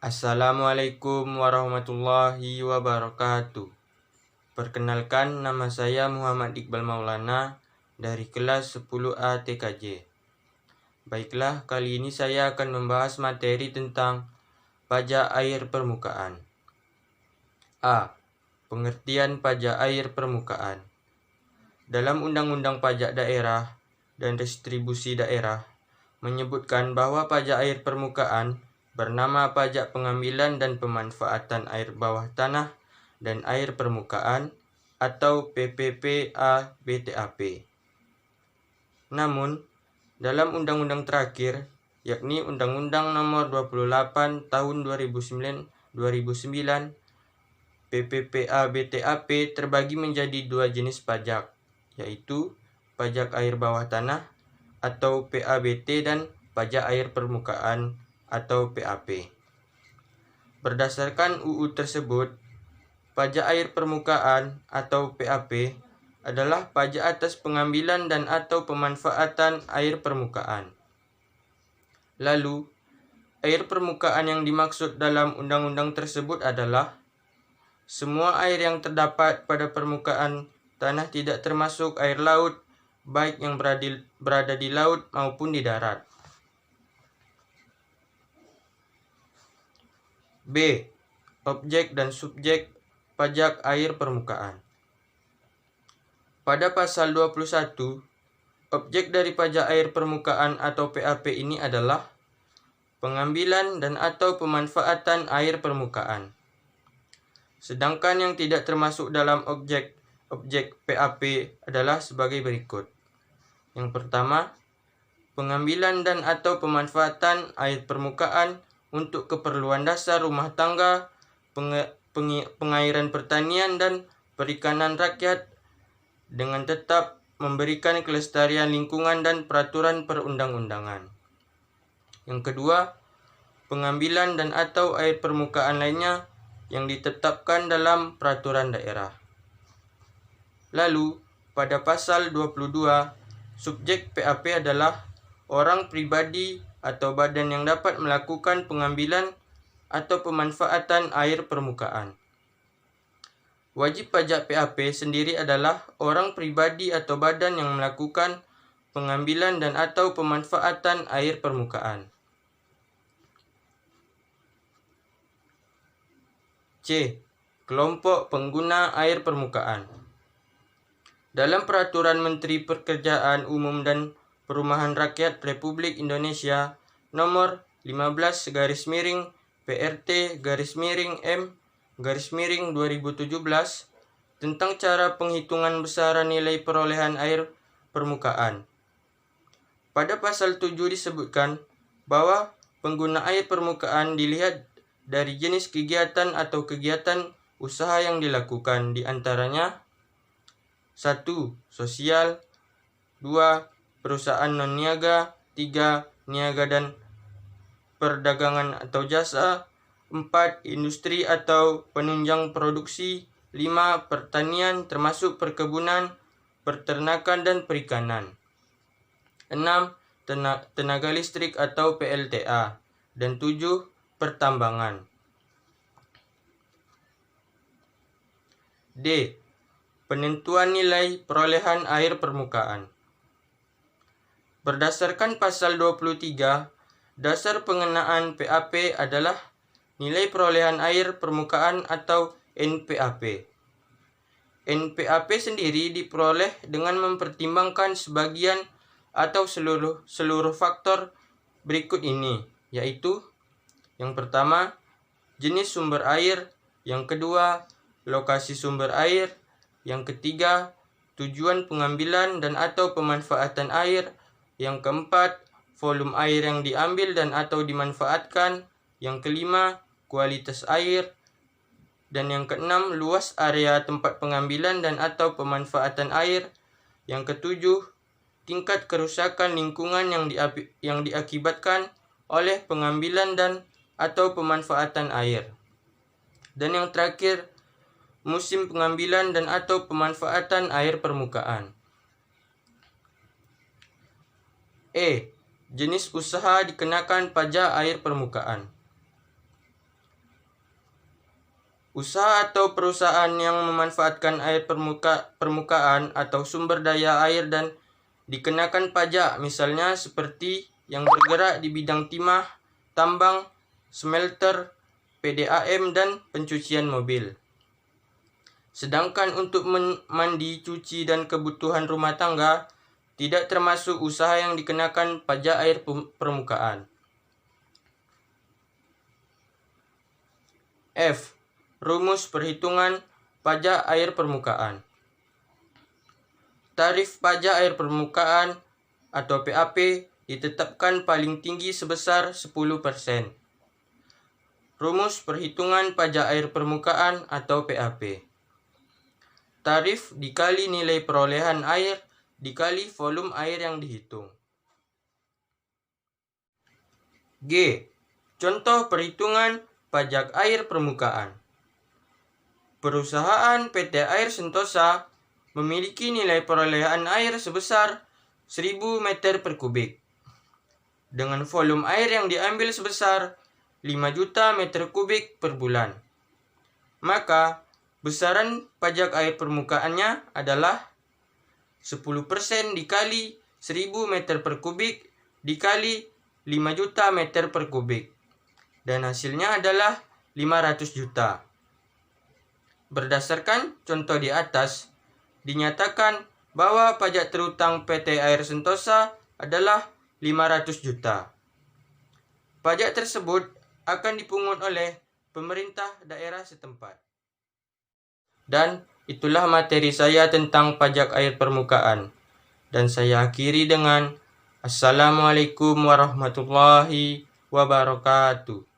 Assalamualaikum warahmatullahi wabarakatuh. Perkenalkan, nama saya Muhammad Iqbal Maulana dari kelas 10A TKJ. Baiklah, kali ini saya akan membahas materi tentang pajak air permukaan. A. Pengertian pajak air permukaan. Dalam Undang-Undang Pajak Daerah dan Distribusi Daerah menyebutkan bahwa pajak air permukaan bernama pajak pengambilan dan pemanfaatan air bawah tanah dan air permukaan atau PPPA-BTAP. Namun, dalam undang-undang terakhir, yakni Undang-Undang Nomor 28 Tahun 2009, PPPA-BTAP terbagi menjadi dua jenis pajak, yaitu pajak air bawah tanah atau PABT dan pajak air permukaan atau PAP. Berdasarkan UU tersebut, pajak air permukaan atau PAP adalah pajak atas pengambilan dan atau pemanfaatan air permukaan. Lalu, air permukaan yang dimaksud dalam undang-undang tersebut adalah semua air yang terdapat pada permukaan tanah tidak termasuk air laut, baik yang berada di laut maupun di darat. B. Objek dan subjek pajak air permukaan. Pada pasal 21, objek dari pajak air permukaan atau PAP ini adalah pengambilan dan atau pemanfaatan air permukaan. Sedangkan yang tidak termasuk dalam objek PAP adalah sebagai berikut. Yang pertama, pengambilan dan atau pemanfaatan air permukaan untuk keperluan dasar rumah tangga, pengairan pertanian dan perikanan rakyat dengan tetap memberikan kelestarian lingkungan dan peraturan perundang-undangan. Yang kedua, pengambilan dan atau air permukaan lainnya yang ditetapkan dalam peraturan daerah. Lalu, pada pasal 22, subjek PAP adalah orang pribadi atau badan yang dapat melakukan pengambilan atau pemanfaatan air permukaan. Wajib pajak PAP sendiri adalah orang pribadi atau badan yang melakukan pengambilan dan atau pemanfaatan air permukaan. C. Kelompok pengguna air permukaan. Dalam Peraturan Menteri Pekerjaan Umum dan Perumahan Rakyat Republik Indonesia Nomor 15/PRT-M/2017 tentang cara penghitungan besaran nilai perolehan air permukaan. Pada pasal 7 disebutkan bahwa pengguna air permukaan dilihat dari jenis kegiatan atau kegiatan usaha yang dilakukan, di antaranya 1. Sosial, 2. Perusahaan non-niaga, 3. Niaga dan perdagangan atau jasa, 4. Industri atau penunjang produksi, 5. Pertanian termasuk perkebunan, peternakan dan perikanan, 6. Tenaga listrik atau PLTA, dan 7. Pertambangan. D. Penentuan nilai perolehan air permukaan. Berdasarkan pasal 23, dasar pengenaan PAP adalah nilai perolehan air permukaan atau NPAP. NPAP sendiri diperoleh dengan mempertimbangkan sebagian atau seluruh faktor berikut ini, yaitu yang pertama, jenis sumber air, yang kedua, lokasi sumber air, yang ketiga, tujuan pengambilan dan atau pemanfaatan air, yang keempat, volume air yang diambil dan atau dimanfaatkan, yang kelima, kualitas air, dan yang keenam, luas area tempat pengambilan dan atau pemanfaatan air, yang ketujuh, tingkat kerusakan lingkungan yang diakibatkan oleh pengambilan dan atau pemanfaatan air, dan yang terakhir, musim pengambilan dan atau pemanfaatan air permukaan. E. Jenis usaha dikenakan pajak air permukaan. Usaha atau perusahaan yang memanfaatkan air permukaan atau sumber daya air dan dikenakan pajak, misalnya seperti yang bergerak di bidang timah, tambang, smelter, PDAM, dan pencucian mobil. Sedangkan untuk mandi, cuci, dan kebutuhan rumah tangga tidak termasuk usaha yang dikenakan pajak air permukaan. F. Rumus perhitungan pajak air permukaan. Tarif pajak air permukaan atau PAP ditetapkan paling tinggi sebesar 10%. Rumus perhitungan pajak air permukaan atau PAP. Tarif dikali nilai perolehan air dikali volume air yang dihitung. G. Contoh perhitungan pajak air permukaan. Perusahaan PT Air Sentosa memiliki nilai perolehan air sebesar 1000 meter per kubik, dengan volume air yang diambil sebesar 5 juta meter kubik per bulan. Maka, besaran pajak air permukaannya adalah 10% dikali 1000 meter per kubik dikali 5 juta meter per kubik. Dan hasilnya adalah 500 juta. Berdasarkan contoh di atas, dinyatakan bahwa pajak terhutang PT Air Sentosa adalah 500 juta. Pajak tersebut akan dipungut oleh pemerintah daerah setempat. Dan itulah materi saya tentang pajak air permukaan. Dan saya akhiri dengan Assalamualaikum warahmatullahi wabarakatuh.